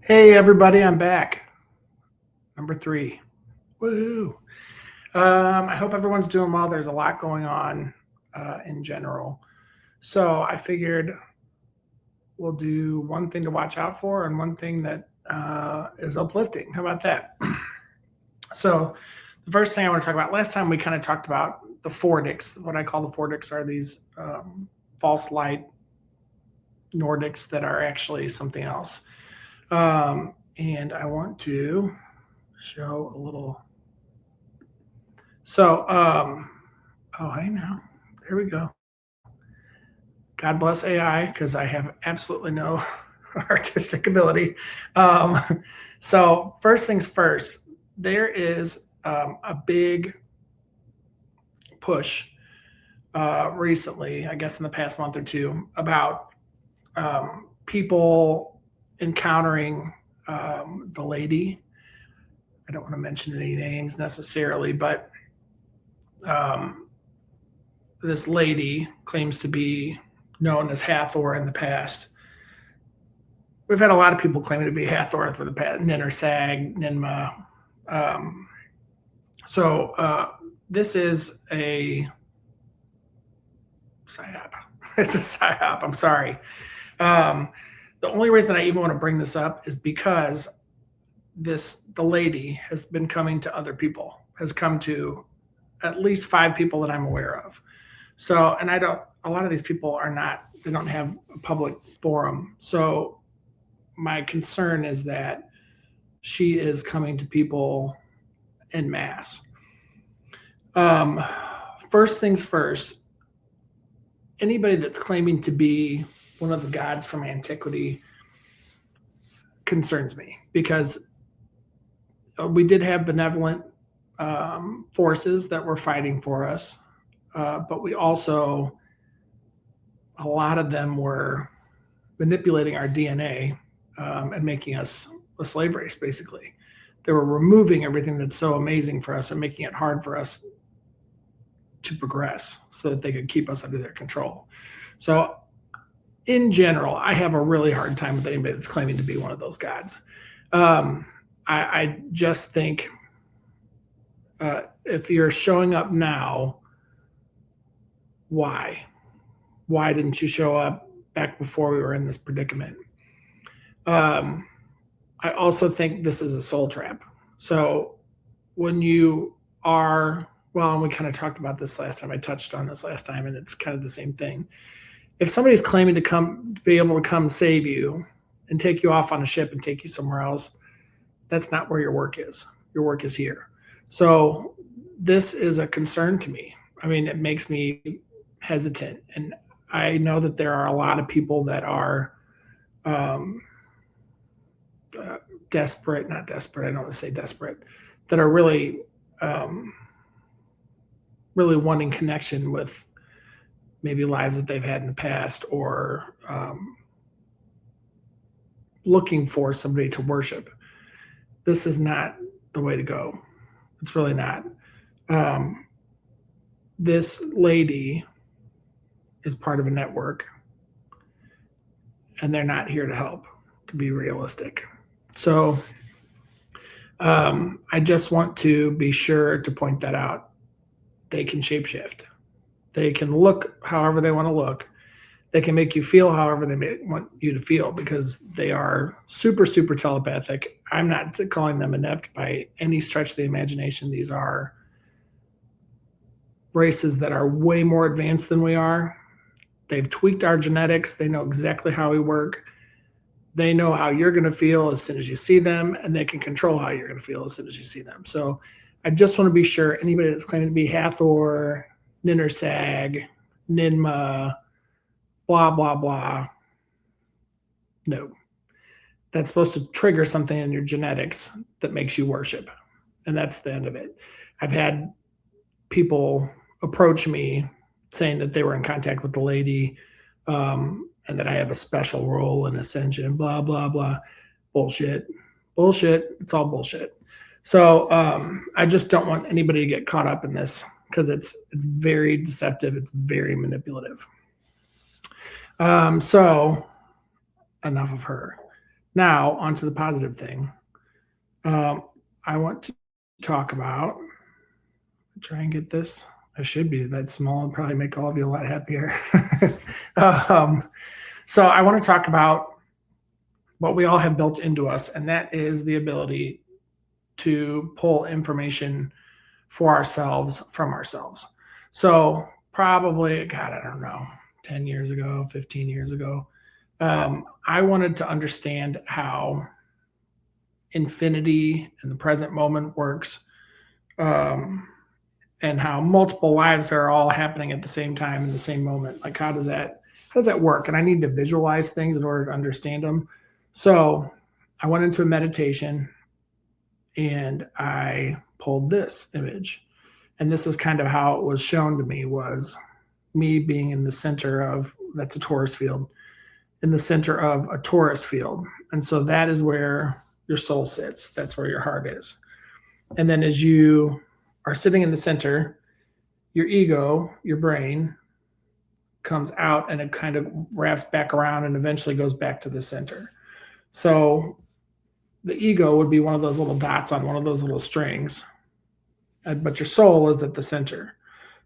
Hey everybody, I'm back. Number 3. Woohoo! I hope everyone's doing well. There's a lot going on in general. So I figured we'll do one thing to watch out for and one thing that is uplifting. How about that? So the first thing I want to talk about, last time we kind of talked about the Fordics. What I call the Fordics are these false light Nordics that are actually something else. And I want to show a little. So, oh, hey now, there we go. God bless AI because I have absolutely no artistic ability. So, first things first, there is a big push recently, I guess in the past month or two, about people encountering the lady. I don't want to mention any names necessarily, but this lady claims to be known as Hathor in the past. We've had a lot of people claiming to be Hathor for the past, Nin Sag, Ninma. So this is a psyop. It's a psyop. I'm sorry. The only reason I even want to bring this up is because the lady has been coming to other people, has come to at least 5 people that I'm aware of. So, and a lot of these people they don't have a public forum. So my concern is that she is coming to people en masse. First things first, anybody that's claiming to be one of the gods from antiquity concerns me because we did have benevolent forces that were fighting for us, but we also, a lot of them were manipulating our DNA and making us a slave race, basically. They were removing everything that's so amazing for us and making it hard for us to progress so that they could keep us under their control. So in general, I have a really hard time with anybody that's claiming to be one of those gods. I just think if you're showing up now, why? Why didn't you show up back before we were in this predicament? I also think this is a soul trap. So when you are, well, and we kind of talked about this last time, I touched on this last time, and it's kind of the same thing. If somebody's claiming to be able to come save you and take you off on a ship and take you somewhere else, that's not where your work is. Your work is here. So this is a concern to me. I mean, it makes me hesitant. And I know that there are a lot of people that are desperate, not desperate, I don't want to say desperate, that are really, really wanting connection with maybe lives that they've had in the past or looking for somebody to worship. This is not the way to go. It's really not. This lady is part of a network, and they're not here to help, to be realistic. So I just want to be sure to point that out. They can shapeshift. They can look however they want to look. They can make you feel however they want you to feel because they are super, super telepathic. I'm not calling them inept by any stretch of the imagination. These are races that are way more advanced than we are. They've tweaked our genetics. They know exactly how we work. They know how you're going to feel as soon as you see them, and they can control how you're going to feel as soon as you see them. So I just want to be sure anybody that's claiming to be Hathor, Sag, Ninma, blah, blah, blah. No. That's supposed to trigger something in your genetics that makes you worship. And that's the end of it. I've had people approach me saying that they were in contact with the lady and that I have a special role in ascension, blah, blah, blah. Bullshit. Bullshit. It's all bullshit. So I just don't want anybody to get caught up in this because it's very deceptive. It's very manipulative. So enough of her. Now, onto the positive thing. I want to talk about, try and get this. I should be that small and probably make all of you a lot happier. um, so, I want to talk about what we all have built into us, and that is the ability to pull information for ourselves from ourselves. So, probably, God, I don't know, 10 years ago, 15 years ago, I wanted to understand how infinity and the present moment works, um, and how multiple lives are all happening at the same time in the same moment. Like, how does that work? And I need to visualize things in order to understand them. So I went into a meditation and I pulled this image. And this is kind of how it was shown to me, was me being in the center of, that's a torus field, in the center of a torus field. And so that is where your soul sits. That's where your heart is. And then as you are sitting in the center, your ego, your brain, comes out and it kind of wraps back around and eventually goes back to the center. So the ego would be one of those little dots on one of those little strings, but your soul is at the center.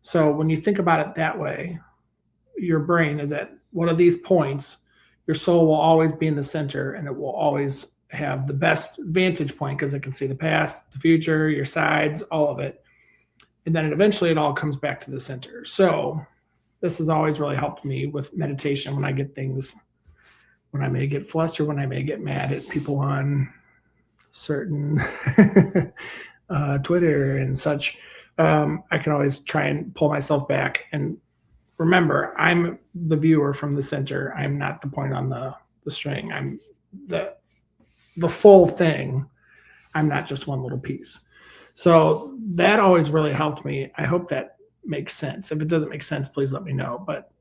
So when you think about it that way, your brain is at one of these points. Your soul will always be in the center, and it will always have the best vantage point because it can see the past, the future, your sides, all of it. And then eventually it all comes back to the center. So this has always really helped me with meditation when I get things, when I may get flustered, when I may get mad at people on certain Twitter and such. I can always try and pull myself back and remember, I'm the viewer from the center. I'm not the point on the string. I'm the full thing. I'm not just one little piece. So that always really helped me. I hope that makes sense. If it doesn't make sense, please let me know. But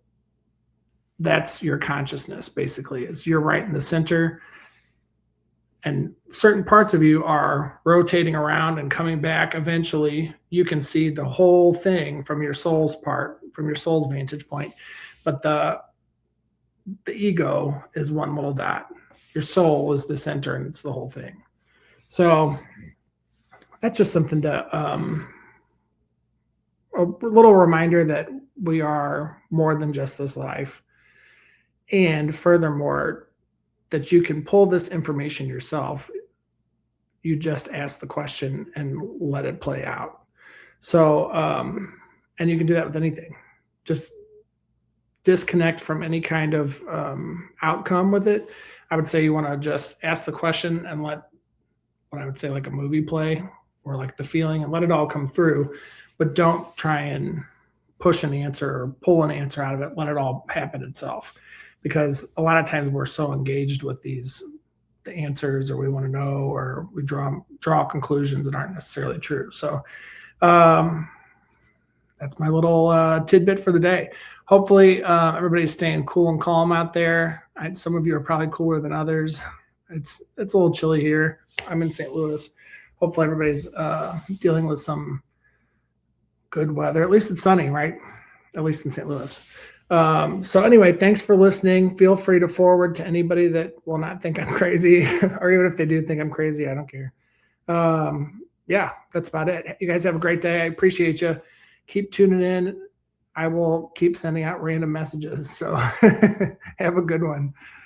that's your consciousness, basically, is you're right in the center. And certain parts of you are rotating around and coming back. Eventually, you can see the whole thing from your soul's part, from your soul's vantage point. But the ego is one little dot. Your soul is the center, and it's the whole thing. So that's just something to a little reminder that we are more than just this life. And furthermore, that you can pull this information yourself. You just ask the question and let it play out. So, and you can do that with anything. Just disconnect from any kind of outcome with it. I would say you want to just ask the question and let, what I would say, like a movie play, or like the feeling, and let it all come through. But don't try and push an answer or pull an answer out of it. Let it all happen itself. Because a lot of times we're so engaged with the answers, or we want to know, or we draw conclusions that aren't necessarily true. So that's my little tidbit for the day. Hopefully everybody's staying cool and calm out there. Some of you are probably cooler than others. It's a little chilly here. I'm in St. Louis. Hopefully everybody's dealing with some good weather. At least it's sunny, right? At least in St. Louis. So anyway, thanks for listening. Feel free to forward to anybody that will not think I'm crazy, or even if they do think I'm crazy, I don't care. Yeah, that's about it. You guys have a great day. I appreciate you. Keep tuning in. I will keep sending out random messages. So have a good one.